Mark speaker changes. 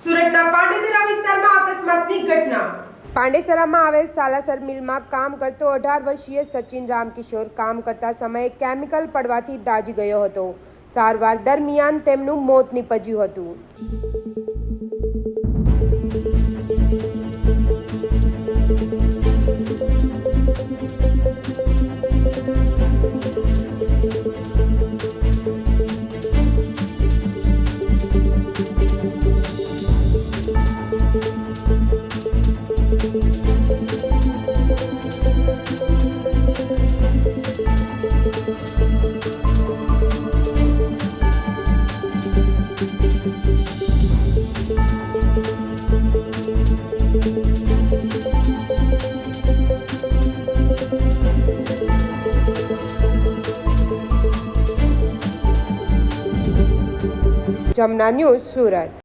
Speaker 1: સુરતના પાંડેસરા વિસ્તારમાં અકસ્માતની ઘટના। પાંડેસરામાં આવેલ સાલાસર મિલમાં કામ કરતો 18 વર્ષીય સચિન રામકિશોર કામ કરતા સમયે કેમિકલ પડવાથી દાઝી ગયો હતો। સારવાર દરમિયાન તેમનું મોત નીપજ્યું હતું। જમના ન્યૂઝ સુરત।